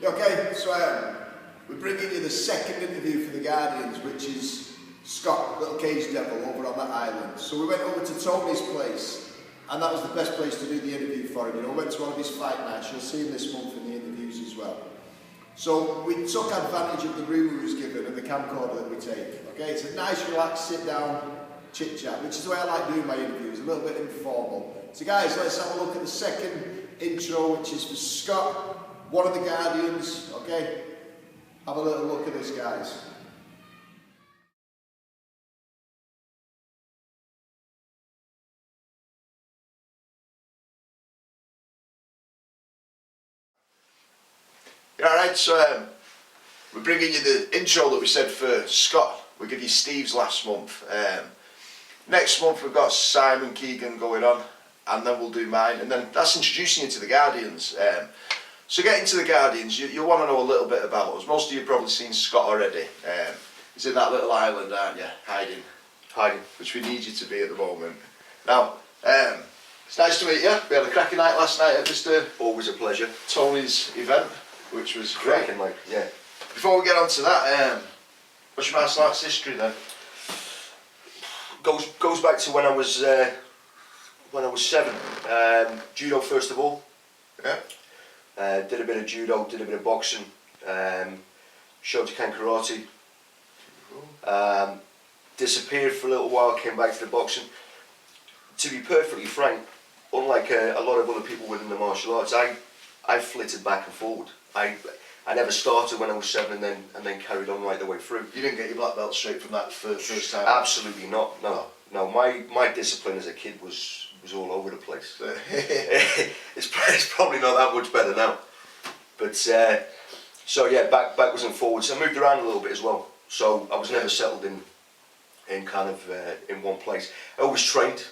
Okay, so we're bringing you the second interview for the Guardians, which is Scott, little cage devil, over on that island. So we went over to Tony's place, and that was the best place to do the interview for him. You know, we went to one of his fight nights. You'll see him this month in the interviews as well. So we took advantage of the room we was given and the camcorder that we take. Okay, it's a nice, relaxed, sit-down chit chat, which is the way I like doing my interviews, a little bit informal. So guys, let's have a look at the second intro, which is for Scott, one of the Guardians. Okay, have a little look at this, guys. Alright, so we're bringing you the intro that we said for Scott. We gave you Steve's last month. Next month we've got Simon Keegan going on, and then we'll do mine, and then that's introducing you to the Guardians. So getting to the Guardians, you'll want to know a little bit about us. Most of you have probably seen Scott already. He's in that little island, aren't you? Hiding, which we need you to be at the moment. Now, it's nice to meet you. We had a cracking night last night at Mr. Always a pleasure. Tony's event, which was great. Cracking, like, yeah. Before we get on to that, what's your martial arts history then? Goes back to when I was 7. Judo first of all. Yeah. Did a bit of judo, did a bit of boxing. Shotokan karate. Disappeared for a little while, came back to the boxing. To be perfectly frank, unlike a lot of other people within the martial arts, I flitted back and forward. I never started when I was 7 and then carried on right the way through. You didn't get your black belt straight from that first time? Absolutely not. No. My discipline as a kid was all over the place. it's probably not that much better now. But so yeah, backwards and forwards. I moved around a little bit as well. So I was never settled in kind of in one place. I always trained,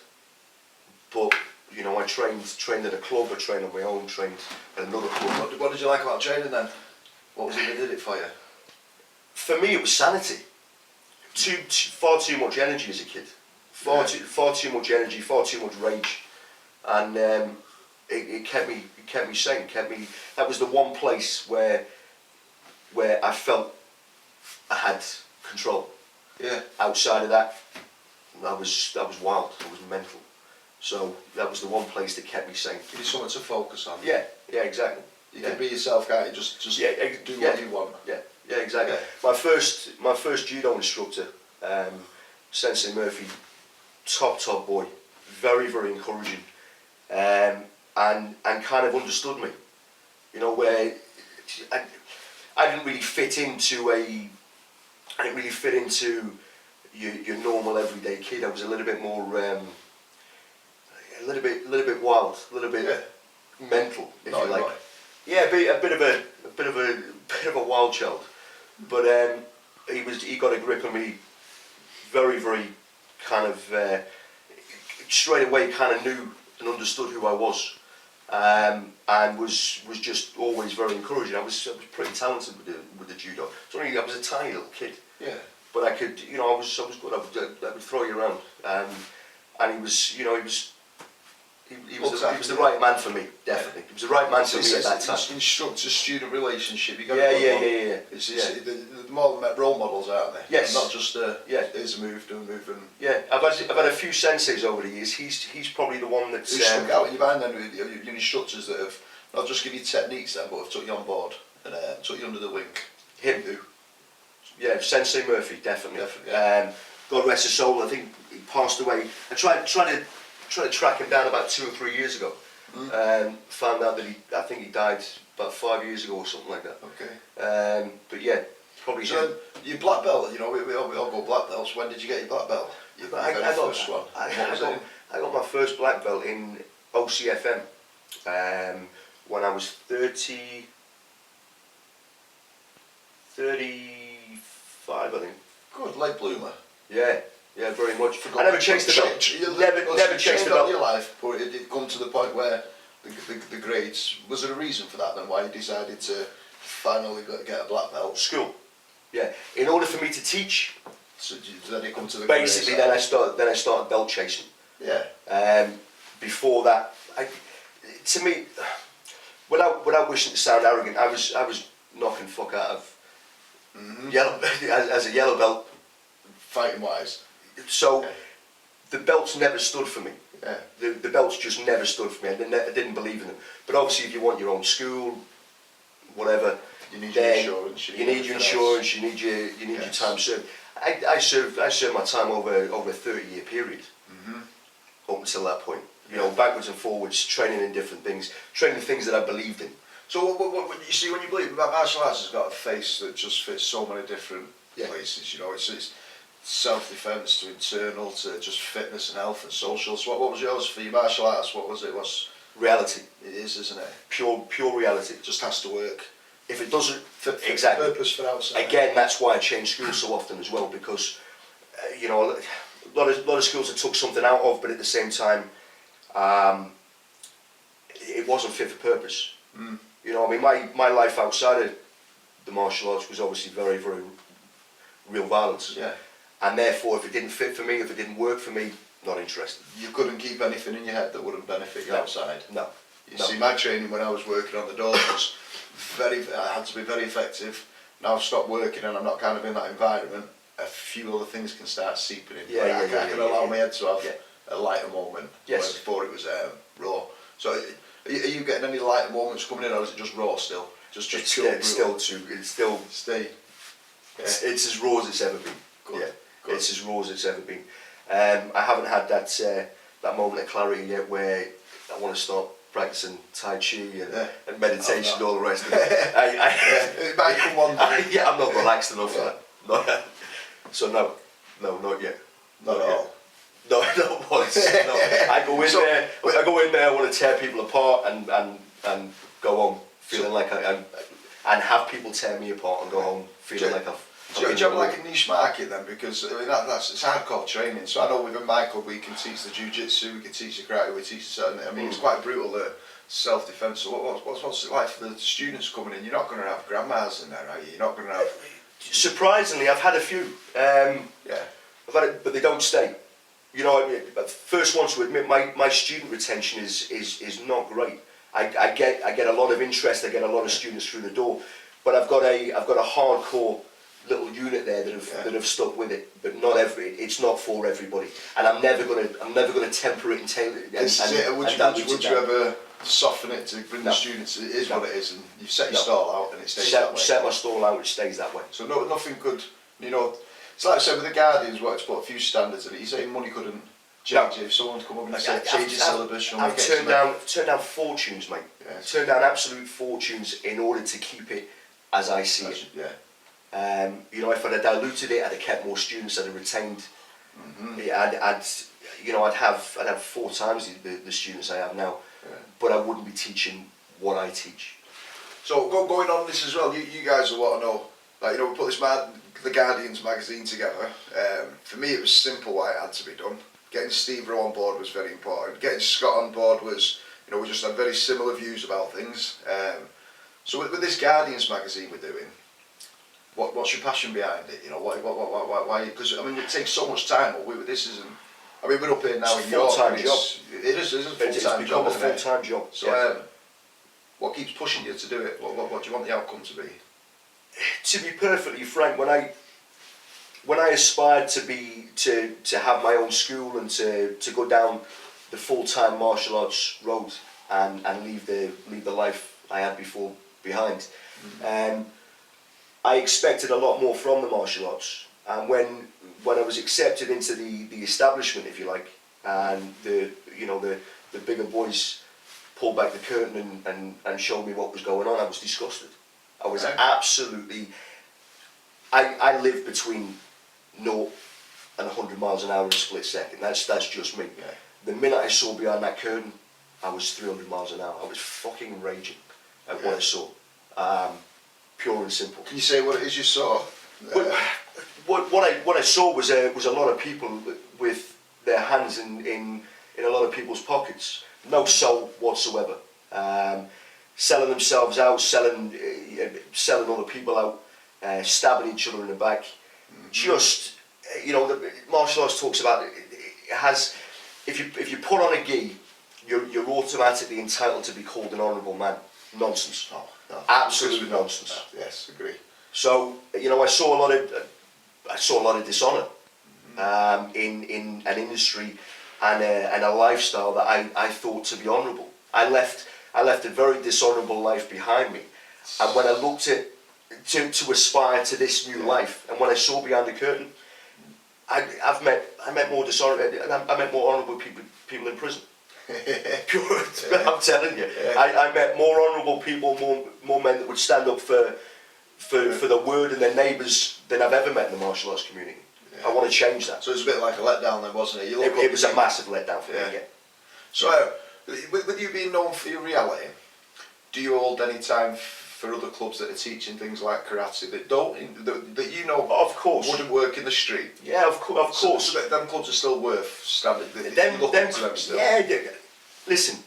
but you know, I trained at a club, I trained on my own, trained at another club. What did you like about training then? What was it that did it for you? For me, it was sanity. Far too much energy as a kid. Far too much energy, far too much rage, and it kept me sane. That was the one place where I felt I had control. Yeah. Outside of that, I was wild. I was mental. So that was the one place that kept me sane. Give you something to focus on. Yeah, exactly. You can be yourself, can't you? Just do what you want. Yeah, exactly. Yeah. My first judo instructor, Sensei Murphy, top boy, very encouraging, and kind of understood me. You know, where I didn't really fit into your normal everyday kid. I was a little bit more, a little bit wild, a little bit mental, if you like. Yeah, a bit of a wild child. But he got a grip of me very kind of straight away. Kind of knew and understood who I was, and was just always very encouraging. I was pretty talented with the judo. I was a tiny little kid. Yeah. But I could, you know, I was good. I would throw you around, and he was, you know, he was the right man for me. Definitely, he was the right man for me at that time. Instructor-student relationship. You got yeah. The more role models, aren't they? Yes. Not just here's a move, do a move, and yeah. I've had a few senseis over the years. He's probably the one that's who stuck out in your mind then with your instructors that have not just give you techniques then, but have took you on board and took you under the wing. Him. Who? Yeah, Sensei Murphy, definitely. God rest his soul. I think he passed away. I tried to track him down about 2 or 3 years ago. Found out that I think he died about 5 years ago or something like that. Okay. But yeah, probably. So your black belt, you know, we all go black belts. When did you get your black belt? I got my first black belt in OCFM when I was 35, I think. Good, late bloomer. Yeah, very much. I never chased the belt. Never chased the belt. Your life, but it did come to the point where the grades. Was there a reason for that then? Why you decided to finally get a black belt? School. Yeah. In order for me to teach. So then it come to the basically then I started belt chasing. Yeah. Before that, to me, without wishing to sound arrogant, I was knocking fuck out of yellow as a yellow belt. Fighting wise. So the belts never stood for me. Yeah. The belts just never stood for me. I didn't believe in them. But obviously, if you want your own school, whatever, you need your insurance. You need your insurance. You need your time served. I served my time over a 30-year period. Up until that point, you know, backwards and forwards, training in different things, training things that I believed in. So what you see when you believe martial arts has got a face that just fits so many different places. You know, it's self-defense to internal to just fitness and health and social. So what was yours for your martial arts? What was it? What's reality? It is, isn't it? Pure reality. It just has to work. If it doesn't fit exactly purpose for outside. Again, that's why I change schools so often as well, because you know, a lot of schools I took something out of, but at the same time, it wasn't fit for purpose. You know, I mean, my life outside of the martial arts was obviously very, very real violence. Yeah. And therefore, if it didn't fit for me, if it didn't work for me, not interested. You couldn't keep anything in your head that wouldn't benefit you outside. No. You see, my training when I was working on the doors was I had to be very effective. Now I've stopped working and I'm not kind of in that environment. A few other things can start seeping in. I can allow my head to have a lighter moment. Yes. Before it was raw. So, are you getting any lighter moments coming in, or is it just raw still? Just pure brutal? It's still. It's as raw as it's ever been. Good. Yeah. Good. It's as raw as it's ever been. I haven't had that moment of clarity yet where I want to start practicing Tai Chi and meditation and all the rest of it. It might come one day. I'm not relaxed enough for that. So no, not yet. Not at all. No, not once. No. I go in there. I want to tear people apart and go home feeling like and have people tear me apart and go home feeling like I've. Do you have like a niche market then? Because I mean it's hardcore training. So I know within my club we can teach the jiu-jitsu, we can teach the karate, we teach the certain. I mean it's quite brutal the self-defense. So what's it like for the students coming in? You're not going to have grandmas in there, are you? You're not going to have. Surprisingly, I've had a few. I've had it, but they don't stay. You know, first one to admit my student retention is not great. I get a lot of interest. I get a lot of students through the door, but I've got a hardcore little unit there that have stuck with it. But it's not for everybody, and I'm never gonna temper it and tailor it. Would you ever soften it to bring the students? It is what it is, and you set your stall out, and it stays that way. Set my stall out, it stays that way. So nothing could, you know. It's like I said with the Guardians, where it's put a few standards in it. You say money couldn't change it. If someone come up and say change your syllabus, I've turned down fortunes, mate. Yes. Turned down absolute fortunes in order to keep it as I see it. Yeah. You know, if I'd have diluted it, I'd have kept more students. I'd have retained. I'd have 4 times the students I have now, but I wouldn't be teaching what I teach. So going on this as well, you guys will want to know. Like, you know, we put the Guardians magazine together. For me, it was simple why it had to be done. Getting Steve Rowe on board was very important. Getting Scott on board was, you know, we just had very similar views about things. So with this Guardians magazine we're doing, what's your passion behind it? You know, why? Because I mean, it takes so much time. This isn't. I mean, we're up here now in York. It's a full-time job. It is a full-time job. It's become a full-time job. So, what keeps pushing you to do it? What do you want the outcome to be? To be perfectly frank, when I aspired to have my own school and to go down the full-time martial arts road and leave the life I had before behind, I expected a lot more from the martial arts. And when I was accepted into the establishment, if you like, and the bigger boys pulled back the curtain and showed me what was going on, I was disgusted. I was absolutely. I live between 0 and 100 miles an hour in a split second. That's just me. Yeah. The minute I saw behind that curtain, I was 300 miles an hour. I was fucking raging at what I saw. Pure and simple. Can you say what it is you saw? What I saw was a lot of people with their hands in a lot of people's pockets. No soul whatsoever. Selling themselves out, selling other people out, stabbing each other in the back. Just, you know, the martial arts talks about it has. If you put on a gi, you're automatically entitled to be called an honourable man. Nonsense. Oh, no. absolute nonsense. Yes, agree. So I saw a lot of dishonour in an industry and a lifestyle that I thought to be honourable. I left a very dishonourable life behind me, and when I looked at to aspire to this new life, and when I saw behind the curtain, I met more honourable people in prison. I'm telling you, I met more honourable people, more men that would stand up for the word and their neighbours than I've ever met in the martial arts community. I want to change that. So it was a bit like a letdown then, wasn't it? It was a massive letdown for me. Yeah. So, with you being known for your reality, do you hold any time for other clubs that are teaching things like karate that of course wouldn't work in the street? Yeah, of course. So them clubs are still worth standing. Them still. Yeah, listen.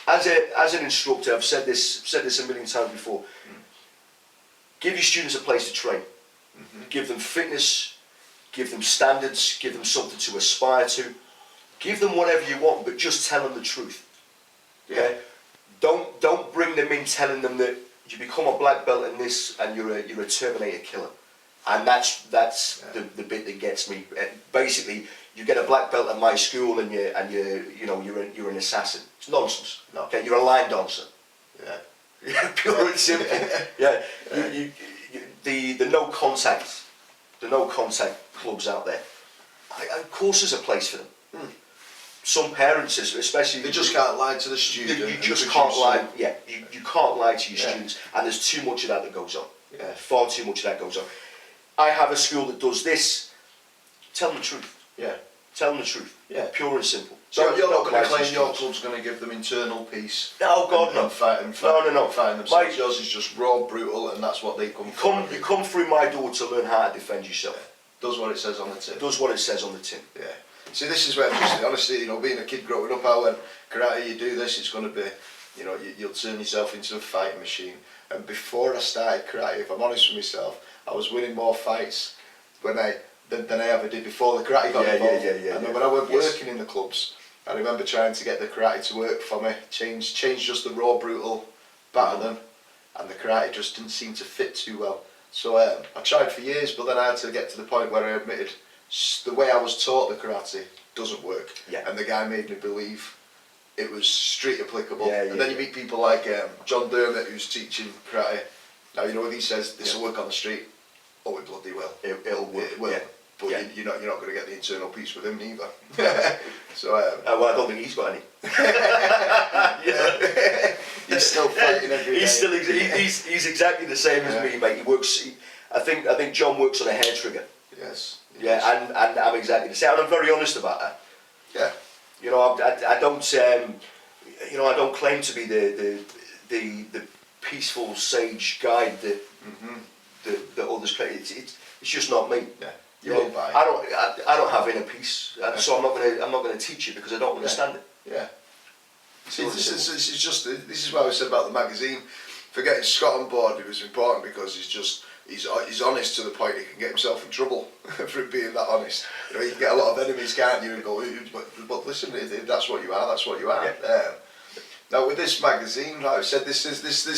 As an instructor, I've said this a million times before. Give your students a place to train. Give them fitness. Give them standards. Give them something to aspire to. Give them whatever you want, but just tell them the truth. Yeah. Don't bring them in telling them that you become a black belt in this and you're a Terminator killer, and that's the bit that gets me. Basically, you get a black belt at my school and you're an assassin. It's nonsense. No. Okay, you're a line dancer. Yeah, pure and simple. Yeah, the no contact clubs out there. Of course, there's a place for them. Some parents, especially, they just can't lie to the student. You just can't lie. Yeah, you can't lie to your students, and there's too much of that goes on. Yeah, far too much of that goes on. I have a school that does this. Tell them the truth. Yeah, tell them the truth. Yeah, pure and simple. So you're not going to claim your club's going to give them internal peace. No, God, no. No. Fighting themselves. Yours is just raw, brutal, and that's what they come from. You come through my door to learn how to defend yourself. Does what it says on the tin. Does what it says on the tin. Yeah. See, this is where, honestly, being a kid growing up, how when karate you do this, it's going to be, you'll turn yourself into a fighting machine. And before I started karate, if I'm honest with myself, I was winning more fights than I ever did before the karate got involved. And then when I went working in the clubs, I remember trying to get the karate to work for me, change just the raw, brutal, batter them, and the karate just didn't seem to fit too well. So I tried for years, but then I had to get to the point where I admitted the way I was taught the karate doesn't work. Yeah. And the guy made me believe it was street applicable. And then you meet people like John Dermott, who's teaching karate. Now, when he says this will work on the street, oh, it bloody will. It'll work. It will. Yeah. But you're not going to get the internal peace with him neither. So well, I don't think he's got any. He's still fighting every day. He's exactly the same as me, mate. He works. I think John works on a hair trigger. Yes. Yeah, and I'm exactly the same. And I'm very honest about that. Yeah. I don't claim to be the peaceful sage guide that others claim. It's just not me. Yeah. I don't have inner peace, and so I'm not gonna teach it because I don't understand it. Yeah. See, this is why I said about the magazine. For getting Scott on board, it was important because he's honest to the point he can get himself in trouble for being that honest. You can get a lot of enemies, can't you? And go, but listen, if that's what you are, that's what you are. Yeah. Now with this magazine, like I said, this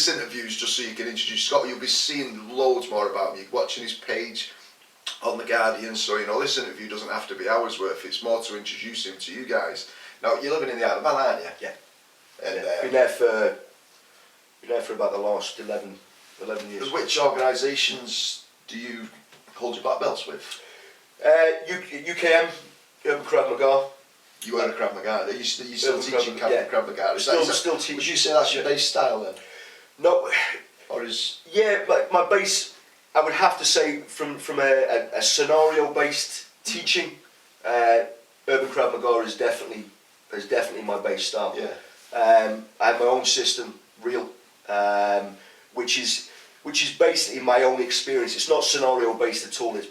interview is just so you can introduce Scott. You'll be seeing loads more about him. You're watching his page on the Guardian, so this interview doesn't have to be hours worth. It's more to introduce him to you guys. Now you're living in the Isle of Man, aren't you? Yeah. And been there for about the last 11 years. Which organisations do you hold your black belts with? UKM, Urban Krav Maga. You were a Krav Maga. Are you still teaching Krav Maga? Still teaching. Would you say that's your base style then? No. Or is? Yeah, like my base. I would have to say from a scenario-based teaching, Urban Krav Maga is definitely my base style. Yeah. I have my own system, Real, which is basically my own experience. It's not scenario-based at all. It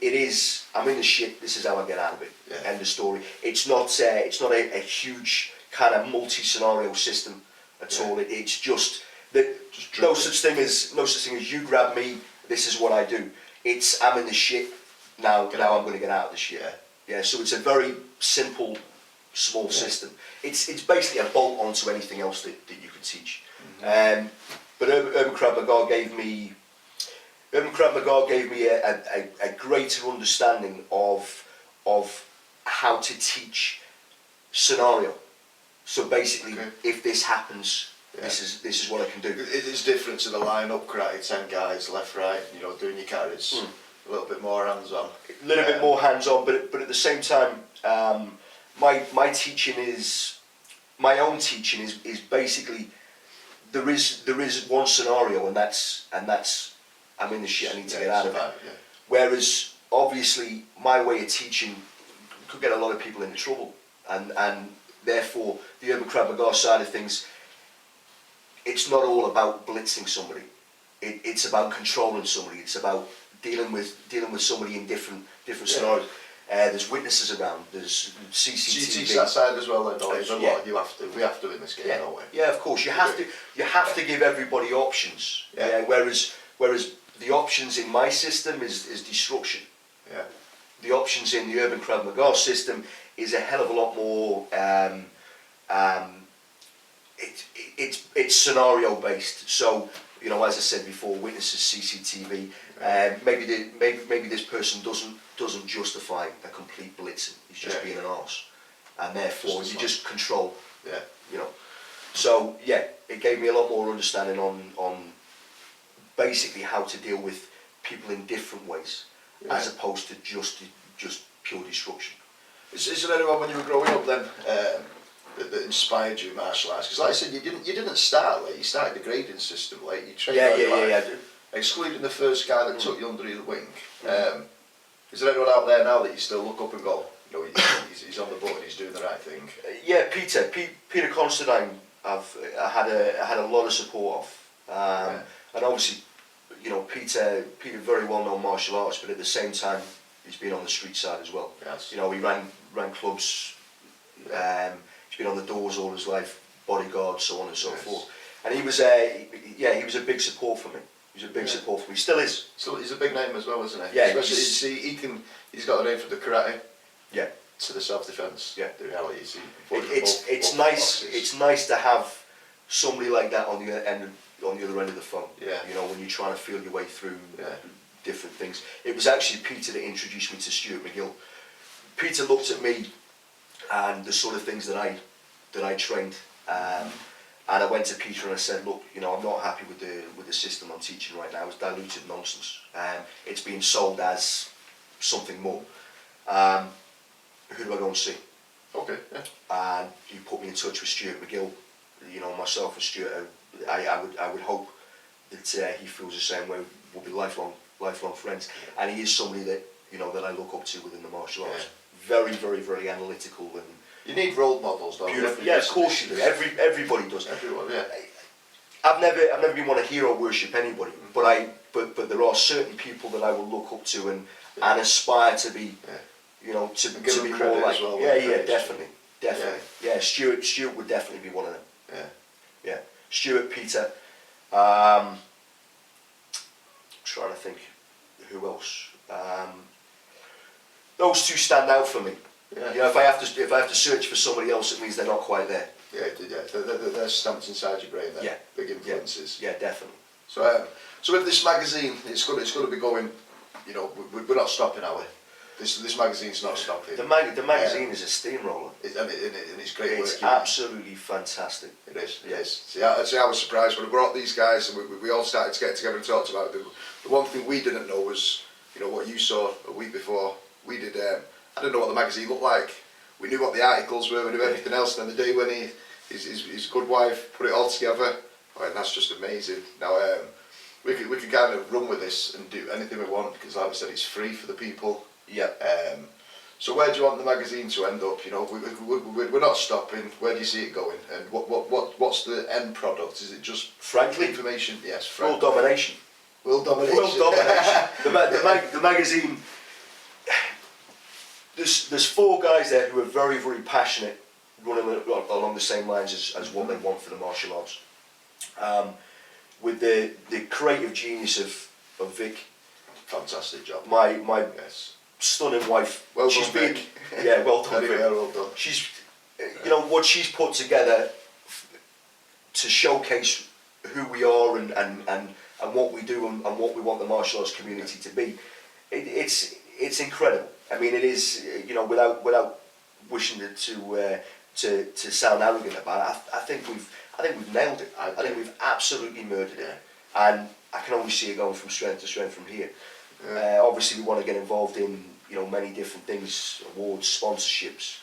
is. I'm in the shit. This is how I get out of it. Yeah. End of story. It's not a huge kind of multi-scenario system at all. It's just that no such thing as you grab me. This is what I do. It's I'm in the shit now. Now I'm going to get out of the shit. Yeah. So it's a very simple, small system. It's basically a bolt onto anything else that you can teach. But Urban Krav Maga gave me a greater understanding of how to teach scenario. So basically, if this happens, this is what I can do. It is different to the line-up karate, 10 guys, left, right, you know, doing your carries. A little bit more hands-on. A little bit more hands-on, but at the same time, my teaching is, my own teaching is basically, there is one scenario, and that's I'm in the shit, I need to get out of it. Whereas obviously my way of teaching could get a lot of people into trouble, and therefore the Urban Krav Maga side of things, it's not all about blitzing somebody. It's about controlling somebody. It's about dealing with somebody in different scenarios. There's witnesses around. There's CCTV. So you teach that side as well, then, don't you? You have to. We have to in this game, don't we? Yeah, of course. You have to give everybody options. Yeah. Whereas the options in my system is destruction. Yeah. The options in the Urban Krav Maga system is a hell of a lot more. It's scenario based. So, you know, as I said before, witnesses, CCTV. Maybe this person doesn't justify a complete blitzing. He's just being an arse, and therefore you just control. Yeah. You know. So yeah, it gave me a lot more understanding on basically how to deal with people in different ways, as opposed to just pure destruction. Is there anyone when you were growing up then that inspired you in martial arts? Because like I said, you didn't start late. You started the grading system late. You trained Yeah. Excluding the first guy that took you under your wing. Is there anyone out there now that you still look up and go, you know, he's on the button, he's doing the right thing? Yeah, Peter Constantine. I had a lot of support of, and obviously, you know, Peter very well known martial arts, but at the same time, he's been on the street side as well. Yes. You know, he ran clubs. He's been on the doors all his life, bodyguard, so on and so forth. And he was a big support for me. He was a big support for me. He still is. So he's a big name as well, isn't he? Yeah. Especially he's got a name for the karate. Yeah. To the self-defense. Yeah. The reality is it's nice. It's nice to have somebody like that on the other end of the phone. Yeah. You know, when you're trying to feel your way through different things. It was actually Peter that introduced me to Stuart McGill. Peter looked at me and the sort of things that I trained, and I went to Peter and I said, look, you know, I'm not happy with the system I'm teaching right now. It's diluted nonsense. It's being sold as something more. Who do I go and see? Okay. Yeah. And he put me in touch with Stuart McGill. You know, myself and Stuart, I would hope that he feels the same way. We'll be lifelong friends. And he is somebody that, you know, that I look up to within the martial arts. Very, very, very analytical and you need role models, don't you? Yeah, of course you do. Everybody does. Everyone, yeah. I've never been one to hero worship anybody, but there are certain people that I will look up to and aspire to be. You know, to be more like. Well, definitely. Yeah, Stuart would definitely be one of them. Yeah. Stuart, Peter. Trying to think, who else? Those two stand out for me. Yeah. You know, if I have to search for somebody else, it means they're not quite there. Yeah. They're stamped inside your brain. There. Yeah. Big influences. Yeah, definitely. So with this magazine, it's going to be going. You know, we're not stopping, are we? This magazine's not stopping. The magazine is a steamroller. And it's great work. It's absolutely fantastic. It is. It is. See, I was surprised when I brought these guys and we all started to get together and talked about it. The one thing we didn't know was, you know, what you saw a week before we did. I didn't know what the magazine looked like. We knew what the articles were, we knew everything else. And then the day when his good wife put it all together, and that's just amazing. Now we can kind of run with this and do anything we want because, like I said, it's free for the people. Yeah. So where do you want the magazine to end up? You know, we're not stopping. Where do you see it going? And what's the end product? Is it just frankly information? Yes. World domination. World domination. World domination. The magazine. There's four guys there who are very, very passionate, running along the same lines as what they want for the martial arts. With the creative genius of Vic. Fantastic job. My stunning wife. Well she's done, been, Vic. Yeah, well done, Vic. Well done. She's, you know, what she's put together to showcase who we are and what we do and what we want the martial arts community to be, it's incredible. I mean, it is, without wishing to sound arrogant about it, I think we've nailed it. I think we've absolutely murdered it, and I can only see it going from strength to strength from here. Obviously, we want to get involved in many different things, awards, sponsorships.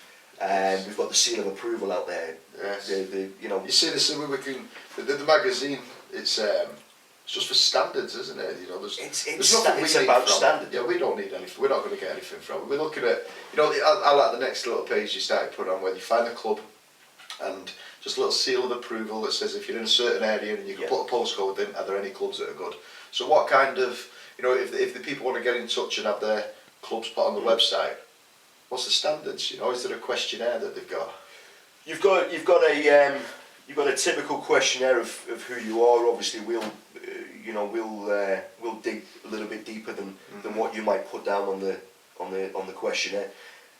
We've got the seal of approval out there. Yes. You see this the magazine. It's just for standards, isn't it? There's nothing we need about from standard. Yeah, we don't need anything. We're not going to get anything from it. We're looking at, I like the next little page you started putting on where you find a club and just a little seal of approval that says if you're in a certain area and you can put a postcode in, are there any clubs that are good? So what kind of, if the people want to get in touch and have their clubs put on the website, what's the standards? Is there a questionnaire that they've got? You've got a typical questionnaire of who you are. Obviously, we'll dig a little bit deeper than what you might put down on the questionnaire.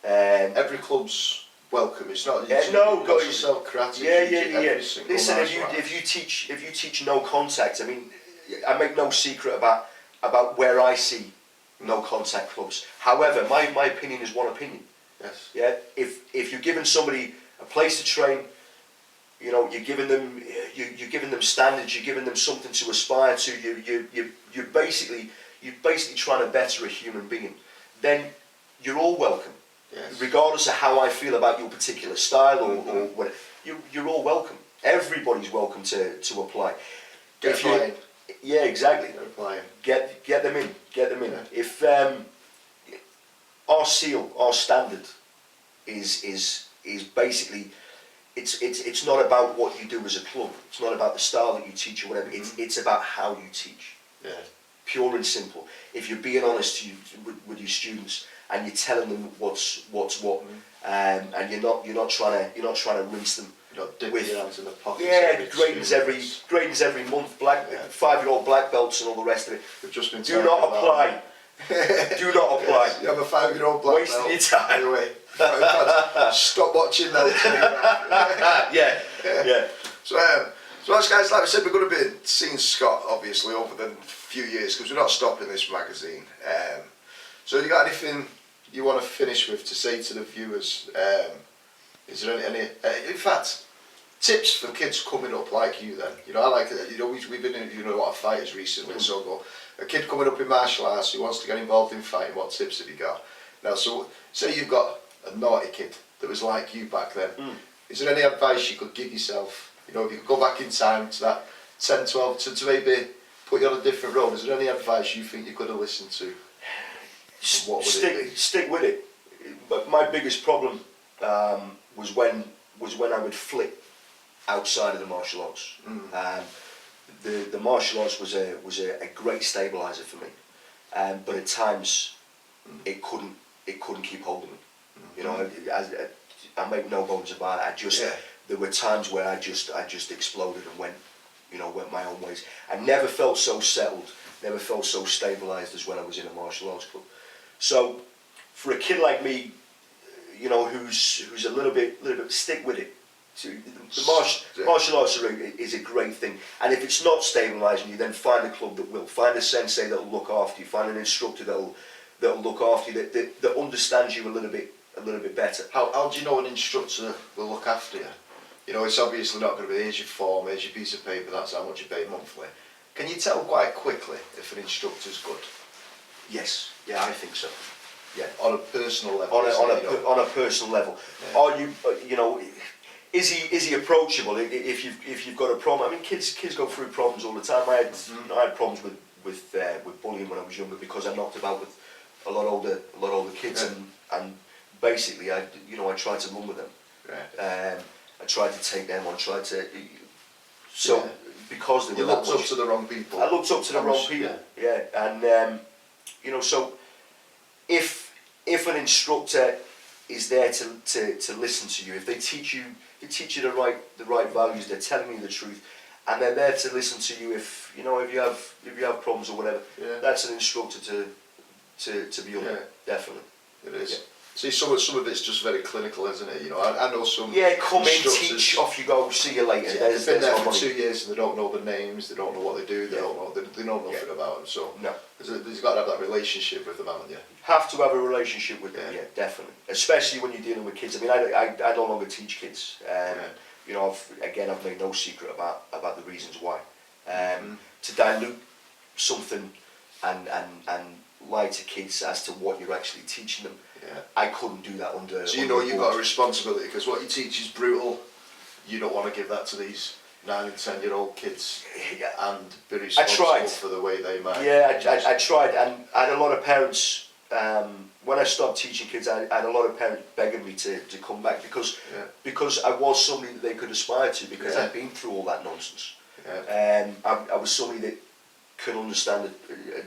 Every club's welcome. It's not. No, guys. Yourself karate. Yeah. Listen, if you teach no contact, I mean, I make no secret about where I see no contact clubs. However, my opinion is one opinion. Yes. Yeah. If you're giving somebody a place to train, you're giving them standards, you're giving them something to aspire to. You're basically trying to better a human being. Then you're all welcome. Yes. Regardless of how I feel about your particular style or whatever, you're all welcome. Everybody's welcome to apply. Yeah, exactly. Get them in. Yeah. If our seal, our standard, is basically, it's not about what you do as a club. It's not about the style that you teach or whatever. It's about how you teach. Yeah. Pure and simple. If you're being honest with your students and you're telling them what's what, and you're not trying to rinse them. You're not dipping your hands in the pockets. Yeah, gradings every month, 5-year-old black belts and all the rest of it. We've just been Do not apply. Do not apply. You have a 5-year-old black Wasting belt. your time. Anyway, stop watching that. Yeah. So as guys, like I said, we're going to be seeing Scott obviously over the few years because we're not stopping this magazine. So have you got anything you want to finish with to say to the viewers? Is there any in fact, tips for kids coming up like you then? I like it. We've been in a lot of fighters recently, so a kid coming up in martial arts who wants to get involved in fighting, what tips have you got? Now, so say you've got a naughty kid that was like you back then. Is there any advice you could give yourself? If you could go back in time to that 10, 12, to maybe put you on a different road, is there any advice you think you could have listened to? What would it be? Stick with it. But my biggest problem was when I would flip outside of the martial arts. The martial arts was a great stabiliser for me, but at times it couldn't keep holding me. I make no bones about it. There were times where I just exploded and went my own ways. I never felt so settled, never felt so stabilised as when I was in a martial arts club. So for a kid like me, who's a little bit stick with it. The martial arts is a great thing, and if it's not stabilising you, then find a club that will. Find a sensei that will look after you. Find an instructor that will look after you, that understands you a little bit better. How do you know an instructor will look after you? It's obviously not going to be here's your form, here's your piece of paper, that's how much you pay monthly. Can you tell quite quickly if an instructor's good? Yes, yeah, I think so. Yeah, on a personal level. On a personal level, yeah. Are you is he approachable? If you've got a problem, I mean, kids go through problems all the time. I had problems with bullying when I was younger because I knocked about with a lot older kids, and basically I tried to run with them. Right. I tried to take them on. Because they were. You looked up to the wrong people. I looked up to the wrong people. Yeah, and so if an instructor is there to listen to you, if they teach you the right values, they're telling you the truth, and they're there to listen to you. If you have problems or whatever, that's an instructor to be under. Yeah. Definitely. It is. See, some of it's just very clinical, isn't it? You know, I know some. Yeah, come in, instructors- teach, off you go, see you later. Yeah, they've been there for money. 2 years and they don't know the names, they don't know what they do, they don't know, they know nothing about them. So No. there's got to have that relationship with them, haven't you? Have to have a relationship with them, yeah, definitely. Especially when you're dealing with kids. I mean, I no longer teach kids. You know, I've made no secret about the reasons why. To dilute something and lie to kids as to what you're actually teaching them. Yeah. I couldn't do that under. So you know you've got a responsibility, because what you teach is brutal. You don't want to give that to these 9 and 10-year-old kids and be responsible for the way they might. Yeah, I tried, and I had a lot of parents. When I stopped teaching kids, I had a lot of parents begging me to come back because I was somebody that they could aspire to, because I'd been through all that nonsense. I was somebody that can understand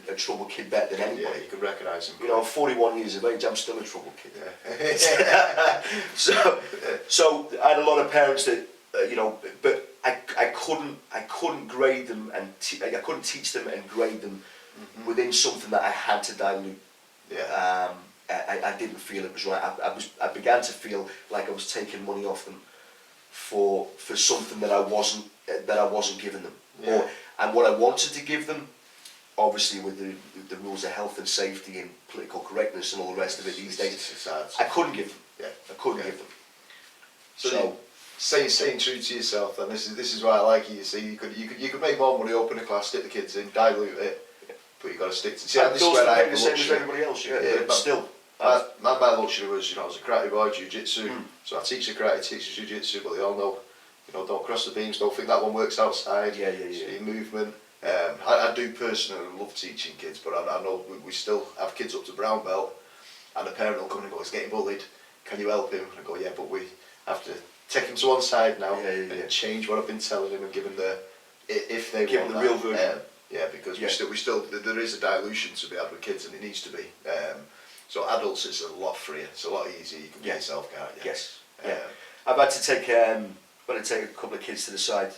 a troubled kid better than anybody. Yeah, you can recognise him. You know, I'm 41 years of age, I'm still a troubled kid. Yeah. So I had a lot of parents that, you know, but I couldn't grade them and I couldn't teach them and grade them within something that I had to dilute. Yeah. I didn't feel it was right. I began to feel like I was taking money off them for something that I wasn't giving them. Yeah. And what I wanted to give them, obviously with the rules of health and safety and political correctness and all the rest of it these days, I couldn't give them. Yeah. I couldn't give them. So staying true to yourself, and this is why I like you. See, you could make more money, open a class, stick the kids in, dilute it, but you got to stick to. See, this is where I have the same as everybody else. But still. My luxury was, you know, I was a karate boy, jiu-jitsu, so I teach the karate, teach the jiu-jitsu, but they all know, you know, don't cross the beams, don't think that one works outside. Yeah. Your movement. I do personally love teaching kids, but I know we still have kids up to brown belt, and a parent will come and go, he's getting bullied, can you help him? And I go, yeah, but we have to take him to one side now and change what I've been telling him and give him if they give want the that. real version. Because we still there is a dilution to be had with kids, and it needs to be. So adults, it's a lot freer, it's a lot easier. You can be yourself, can't you? Yes. I've had to take a couple of kids to the side,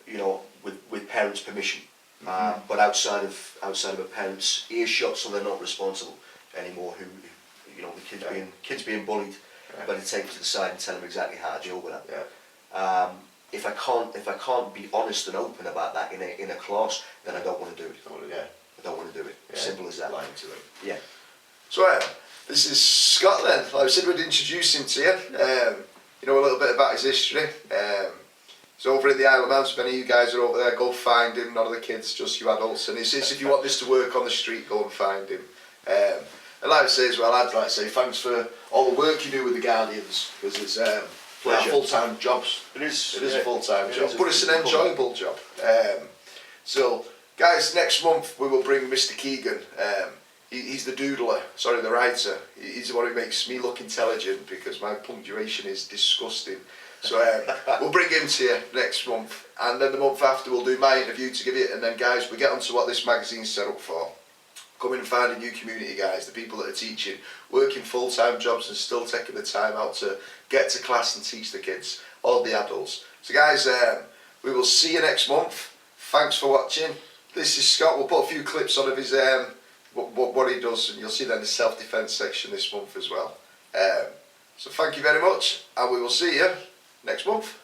you know, with parents' permission, but outside of a parent's earshot, so they're not responsible anymore. Who you know, the kids being bullied, I've had to take them to the side and tell them exactly how to deal with that. If I can't be honest and open about that in a class, then I don't want to do it. I don't want to do it. Simple as that. Lying to them. Yeah. So this is Scott then. Like I said, we'd introduce him to you. You know a little bit about his history. He's over in the Isle of Man. So if any of you guys are over there, go find him. None of the kids, just you adults. And it's if you want this to work on the street, go and find him. And like I say as well, I'd like to say thanks for all the work you do with the Guardians, because it's full-time jobs. It is a full-time job, but it's an enjoyable job. So guys, next month we will bring Mr. Keegan. He's the doodler, the writer. He's the one who makes me look intelligent, because my punctuation is disgusting. So we'll bring him to you next month, and then the month after we'll do my interview to give it, and then guys, we get on to what this magazine's set up for. Come in and find a new community, guys, the people that are teaching, working full-time jobs and still taking the time out to get to class and teach the kids, all the adults. So guys, we will see you next month. Thanks for watching. This is Scott. We'll put a few clips on of his what he does, and you'll see that in the self-defence section this month as well. So thank you very much, and we will see you next month.